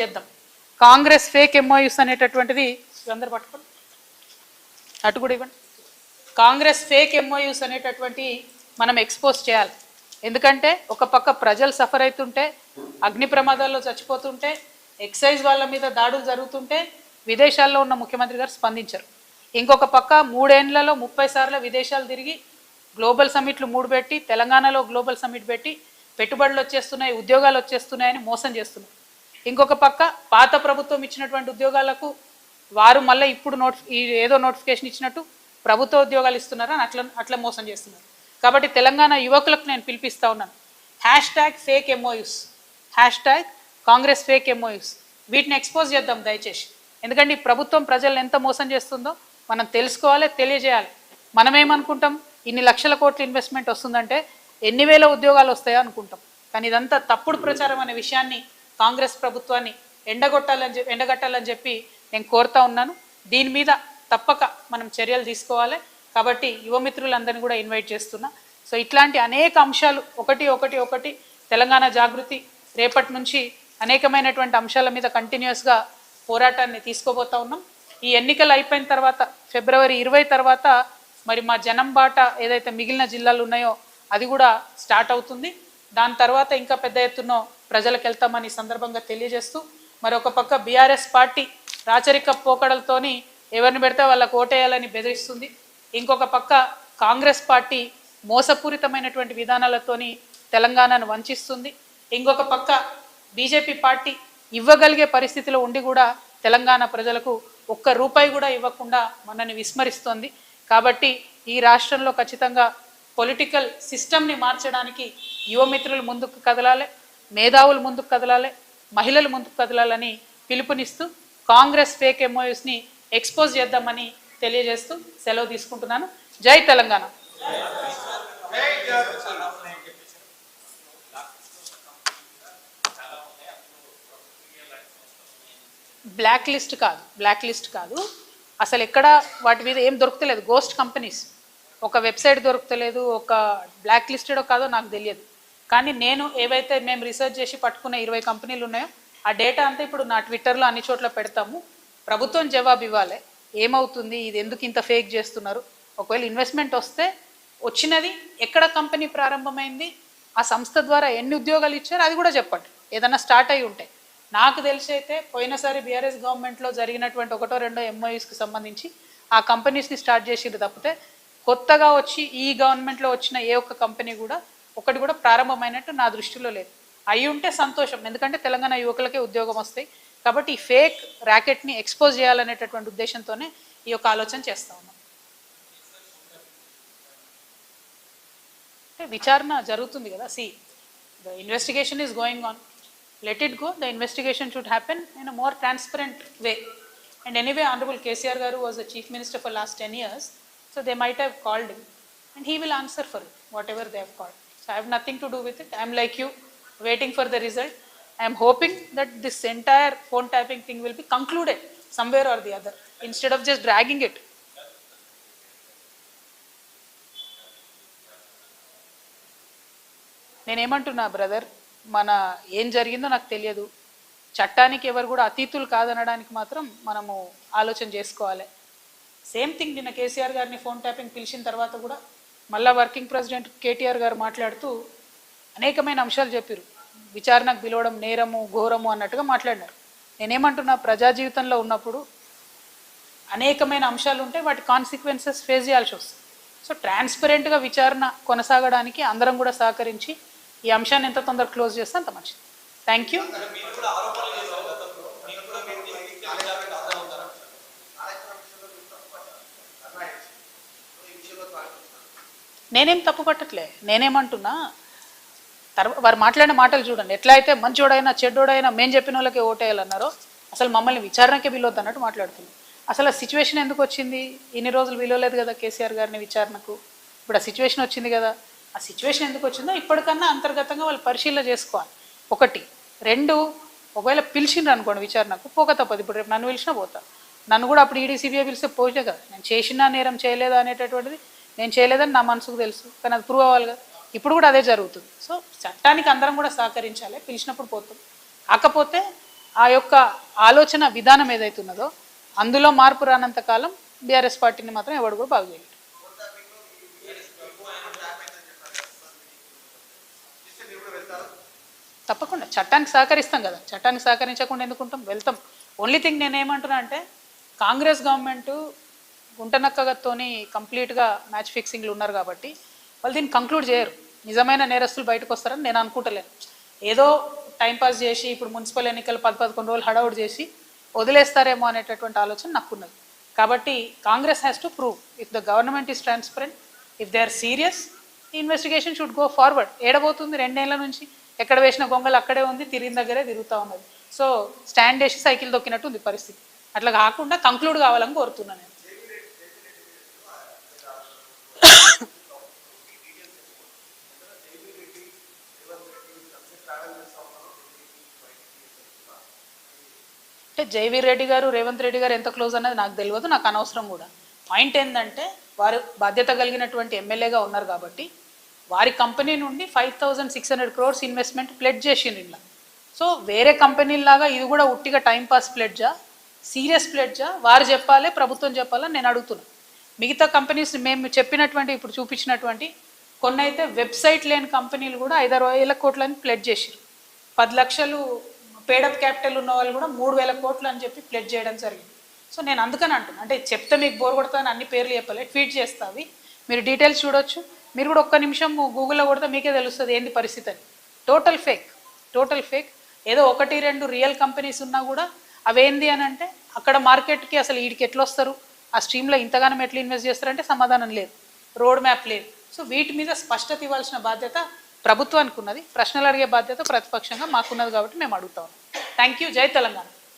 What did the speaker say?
చేద్దాం. Congress fake MoUs అనేటటువంటిది అందరు పట్టుకోండి, అటు కూడా ఇవ్వండి. కాంగ్రెస్ ఫేక్ ఎంఓయూస్ అనేటటువంటి మనం ఎక్స్పోజ్ చేయాలి. ఎందుకంటే ఒక పక్క ప్రజలు సఫర్ అవుతుంటే, అగ్ని ప్రమాదాల్లో చచ్చిపోతుంటే, ఎక్సైజ్ వాళ్ళ మీద దాడులు జరుగుతుంటే విదేశాల్లో ఉన్న ముఖ్యమంత్రి గారు స్పందించరు. ఇంకొక పక్క 3 ఏళ్లలో 30 సార్లు విదేశాలు తిరిగి గ్లోబల్ సమ్మిట్లు 3 పెట్టి, తెలంగాణలో గ్లోబల్ సమ్మిట్ పెట్టి పెట్టుబడులు వచ్చేస్తున్నాయి, ఉద్యోగాలు వచ్చేస్తున్నాయని మోసం చేస్తున్నారు. ఇంకొక పక్క పాత ప్రభుత్వం ఇచ్చినటువంటి ఉద్యోగాలకు వారు మళ్ళీ ఇప్పుడు ఏదో నోటిఫికేషన్ ఇచ్చినట్టు ప్రభుత్వ ఉద్యోగాలు ఇస్తున్నారని అట్లా మోసం చేస్తున్నారు. కాబట్టి తెలంగాణ యువకులకు నేను పిలిపిస్తూ ఉన్నాను, #fake MoUs, Congress fake MoUs, వీటిని ఎక్స్పోజ్ చేద్దాం దయచేసి. ఎందుకంటే ఈ ప్రభుత్వం ప్రజలను ఎంత మోసం చేస్తుందో మనం తెలుసుకోవాలి, తెలియజేయాలి. మనమేమనుకుంటాం, ఇన్ని లక్షల కోట్ల ఇన్వెస్ట్మెంట్ వస్తుందంటే ఎన్ని వేల ఉద్యోగాలు వస్తాయో అనుకుంటాం. కానీ ఇదంతా తప్పుడు ప్రచారం అనే విషయాన్ని కాంగ్రెస్ ప్రభుత్వాన్ని ఎండగట్టాలని చెప్పి నేను కోరుతా ఉన్నాను. దీని మీద తప్పక మనం చర్యలు తీసుకోవాలి. కాబట్టి యువమిత్రులందరినీ కూడా ఇన్వైట్ చేస్తున్నా. సో ఇట్లాంటి అనేక అంశాలు ఒకటి తెలంగాణ జాగృతి రేపటి నుంచి అనేకమైనటువంటి అంశాల మీద కంటిన్యూస్గా పోరాటాన్ని తీసుకోబోతా ఉన్నాం. ఈ ఎన్నికలు అయిపోయిన తర్వాత ఫిబ్రవరి 20 తర్వాత మరి మా జనం బాట ఏదైతే మిగిలిన జిల్లాలు ఉన్నాయో అది కూడా స్టార్ట్ అవుతుంది. దాని తర్వాత ఇంకా పెద్ద ఎత్తున ప్రజలకు వెళ్తామని సందర్భంగా తెలియజేస్తూ, మరొక పక్క బీఆర్ఎస్ పార్టీ రాచరిక పోకడలతోని ఎవరిని పెడితే వాళ్ళకు ఓటేయాలని బెదిరిస్తుంది. ఇంకొక పక్క కాంగ్రెస్ పార్టీ మోసపూరితమైనటువంటి విధానాలతోని తెలంగాణను వంచిస్తుంది. ఇంకొక పక్క బీజేపీ పార్టీ ఇవ్వగలిగే పరిస్థితిలో ఉండి కూడా తెలంగాణ ప్రజలకు ₹1 కూడా ఇవ్వకుండా మనల్ని విస్మరిస్తోంది. కాబట్టి ఈ రాష్ట్రంలో ఖచ్చితంగా పొలిటికల్ సిస్టమ్ని మార్చడానికి యువమిత్రులు ముందుకు కదలాలి, మేధావులు ముందుకు కదలాలి, మహిళలు ముందుకు కదలాలని పిలుపునిస్తూ కాంగ్రెస్ ఫేక్ ఎంఓయూస్ని ఎక్స్పోజ్ చేద్దామని తెలియజేస్తూ సెలవు తీసుకుంటున్నాను. జై తెలంగాణ. బ్లాక్ లిస్ట్ కాదు, అసలు ఎక్కడ వాటి మీద ఏం దొరుకుతలేదు. గోస్ట్ కంపెనీస్, ఒక వెబ్సైట్ దొరుకుతలేదు, ఒక బ్లాక్ లిస్టెడో కాదో నాకు తెలియదు. కానీ నేను ఏవైతే మేము రీసెర్చ్ చేసి పట్టుకున్న 20 కంపెనీలు ఉన్నాయో ఆ డేటా అంతా ఇప్పుడు నా ట్విట్టర్లో అన్ని చోట్ల పెడతాము. ప్రభుత్వం జవాబు ఇవ్వాలి, ఏమవుతుంది, ఇది ఎందుకు ఇంత ఫేక్ చేస్తున్నారు. ఒకవేళ ఇన్వెస్ట్మెంట్ వస్తే వచ్చినది ఎక్కడ కంపెనీ ప్రారంభమైంది, ఆ సంస్థ ద్వారా ఎన్ని ఉద్యోగాలు ఇచ్చారు అది కూడా చెప్పండి. ఏదన్నా స్టార్ట్ అయి ఉంటే. నాకు తెలిసి అయితే పోయినసారి బీఆర్ఎస్ గవర్నమెంట్లో జరిగినటువంటి 1-2 ఎంఓయూస్కి సంబంధించి ఆ కంపెనీస్ని స్టార్ట్ చేసిరు తప్పితే కొత్తగా వచ్చి ఈ గవర్నమెంట్లో వచ్చిన ఏ ఒక్క కంపెనీ కూడా ఒకటి కూడా ప్రారంభమైనట్టు నా దృష్టిలో లేదు. అయి ఉంటే సంతోషం, ఎందుకంటే తెలంగాణ యువకులకే ఉద్యోగం వస్తాయి. కాబట్టి ఈ ఫేక్ ర్యాకెట్ని ఎక్స్పోజ్ చేయాలనేటటువంటి ఉద్దేశంతోనే ఈ యొక్క ఆలోచన చేస్తూ ఉన్నాం. విచారణ జరుగుతుంది కదా, the investigation is going on, let it go. The investigation should happen in a more transparent way. And anyway, Honorable KCR Garu was the Chief Minister for last 10 years, so they might have called him and he will answer for it, whatever they have called. So I have nothing to do with it. I am like you, waiting for the result. I am hoping that this entire phone tapping thing will be concluded somewhere or the other, instead of just dragging it. నేనేమంటున్నా brother, మన ఏం జరిగిందో నాకు తెలియదు. చట్టానికి ఎవరు కూడా అతీతులు కాదనడానికి మాత్రం మనము ఆలోచన చేసుకోవాలి. సేమ్ థింగ్ నిన్న కేసీఆర్ గారిని ఫోన్ ట్యాపింగ్ పిలిచిన తర్వాత కూడా మళ్ళా వర్కింగ్ ప్రెసిడెంట్ కేటీఆర్ గారు మాట్లాడుతూ అనేకమైన అంశాలు చెప్పారు. విచారణకు పిలవడం నేరము, ఘోరము అన్నట్టుగా మాట్లాడినారు. నేనేమంటున్నా, ప్రజా జీవితంలో ఉన్నప్పుడు అనేకమైన అంశాలు ఉంటే వాటి కాన్సిక్వెన్సెస్ ఫేస్ చేయాల్సి వస్తుంది. సో ట్రాన్స్పరెంట్గా విచారణ కొనసాగడానికి అందరం కూడా సహకరించి ఈ అంశాన్ని ఎంత తొందరగా క్లోజ్ చేస్తే అంత మంచిది. Thank you. నేనేం తప్పు పట్టట్లే. నేనేమంటున్నా, వారు మాట్లాడిన మాటలు చూడండి. ఎట్లా అయితే మంచోడైనా చెడ్డోడైనా మేము చెప్పిన వాళ్ళకే ఓటేయాలన్నారో అసలు మమ్మల్ని విచారణకే పిలవద్దు అన్నట్టు మాట్లాడుతున్నాం. అసలు ఆ సిచ్యువేషన్ ఎందుకు వచ్చింది? ఇన్ని రోజులు పిలవలేదు కదా కేసీఆర్ గారిని విచారణకు. ఇప్పుడు ఆ సిచ్యువేషన్ వచ్చింది కదా. ఆ సిచ్యువేషన్ ఎందుకు వచ్చిందో ఇప్పటికన్నా అంతర్గతంగా వాళ్ళు పరిశీలన చేసుకోవాలి. 1, 2, ఒకవేళ పిలిచిండ్రు అనుకోండి విచారణకు, పోక తప్పదు. ఇప్పుడు రేపు నన్ను పిలిచినా పోతా. నన్ను కూడా అప్పుడు ఈడీసీబీఐ పిలిస్తే పోతే కదా. నేను చేసినా నేరం చేయలేదా అనేటటువంటిది నేను చేయలేదని నా మనసుకు తెలుసు, కానీ అది ప్రూవ్ అవ్వాలి కదా. ఇప్పుడు కూడా అదే జరుగుతుంది. సో చట్టానికి అందరం కూడా సహకరించాలి. పిలిచినప్పుడు పోతాం. కాకపోతే ఆ యొక్క ఆలోచన విధానం ఏదైతున్నదో అందులో మార్పు రానంత కాలం బీఆర్ఎస్ పార్టీని మాత్రం ఎవడు కూడా బాగు చేయలేడు. తప్పకుండా చట్టానికి సహకరిస్తాం కదా, చట్టానికి సహకరించకుండా ఎందుకుంటాం, వెళ్తాం. ఓన్లీ థింగ్ నేనేమంటున్నా అంటే కాంగ్రెస్ గవర్నమెంటు గుంటనక్కతోని కంప్లీట్గా మ్యాచ్ ఫిక్సింగ్లు ఉన్నారు కాబట్టి వాళ్ళు దీన్ని కంక్లూడ్ చేయరు. నిజమైన నేరస్తులు బయటకు వస్తారని నేను అనుకుంటలేను. ఏదో టైంపాస్ చేసి ఇప్పుడు మున్సిపల్ ఎన్నికలు 10-11 రోజులు హడౌట్ చేసి వదిలేస్తారేమో అనేటటువంటి ఆలోచన నాకున్నది. కాబట్టి Congress has to prove if the government is transparent, if they are serious, investigation should go forward. ఏడబోతుంది 2 ఏళ్ల నుంచి ఎక్కడ వేసిన గొంగలు అక్కడే ఉంది, తిరిగిన దగ్గరే తిరుగుతూ ఉన్నది. సో స్టాండ్ వేసి సైకిల్ దొక్కినట్టు ఉంది పరిస్థితి. అట్లా కాకుండా కంక్లూడ్ కావాలని కోరుతున్నాను నేను. అంటే జైవీర్ రెడ్డి గారు రేవంత్ రెడ్డి గారు ఎంత క్లోజ్ అనేది నాకు తెలియదు, నాకు అనవసరం కూడా. పాయింట్ ఏంటంటే వారు బాధ్యత కలిగినటువంటి ఎమ్మెల్యేగా ఉన్నారు కాబట్టి వారి కంపెనీ నుండి 5,600 crores ఇన్వెస్ట్మెంట్ ప్లెడ్జ్ చేసిండ్రు ఇలా. సో వేరే కంపెనీలాగా ఇది కూడా ఉట్టిగా టైంపాస్ ప్లెడ్జా, సీరియస్ ప్లెడ్జా, వారు చెప్పాలి, ప్రభుత్వం చెప్పాలని నేను అడుగుతున్నాను. మిగతా కంపెనీస్ మేము చెప్పినటువంటి ఇప్పుడు చూపించినటువంటి కొన్ని అయితే వెబ్సైట్ లేని కంపెనీలు కూడా 5,000 కోట్లని ప్లెడ్జ్ చేసారు. 10 లక్షలు పేడప్ క్యాపిటల్ ఉన్న వాళ్ళు కూడా 3,000 కోట్లు అని చెప్పి ప్లెడ్జ్ చేయడం జరిగింది. సో నేను అందుకని అంటున్నాను, అంటే చెప్తే మీకు బోర్ కొడతాను, అన్ని పేర్లు చెప్పలే, ట్వీట్ చేస్తావి, మీరు డీటెయిల్స్ చూడొచ్చు. మీరు కూడా ఒక్క నిమిషం గూగుల్లో కొడితే మీకే తెలుస్తుంది ఏంది పరిస్థితి అని. Total fake, total fake. ఏదో 1-2 రియల్ కంపెనీస్ ఉన్నా కూడా అవేంది అని అంటే అక్కడ మార్కెట్కి అసలు వీడికి ఎట్లా వస్తారు, ఆ స్ట్రీమ్లో ఇంతగానం ఎట్లా ఇన్వెస్ట్ చేస్తారంటే సమాధానం లేదు, రోడ్ మ్యాప్ లేదు. సో వీటి మీద స్పష్టత ఇవ్వాల్సిన బాధ్యత ప్రభుత్వానికి ఉన్నది, ప్రశ్నలు అడిగే బాధ్యత ప్రతిపక్షంగా మాకున్నది కాబట్టి మేము అడుగుతాం. Thank you. జై తెలంగాణ.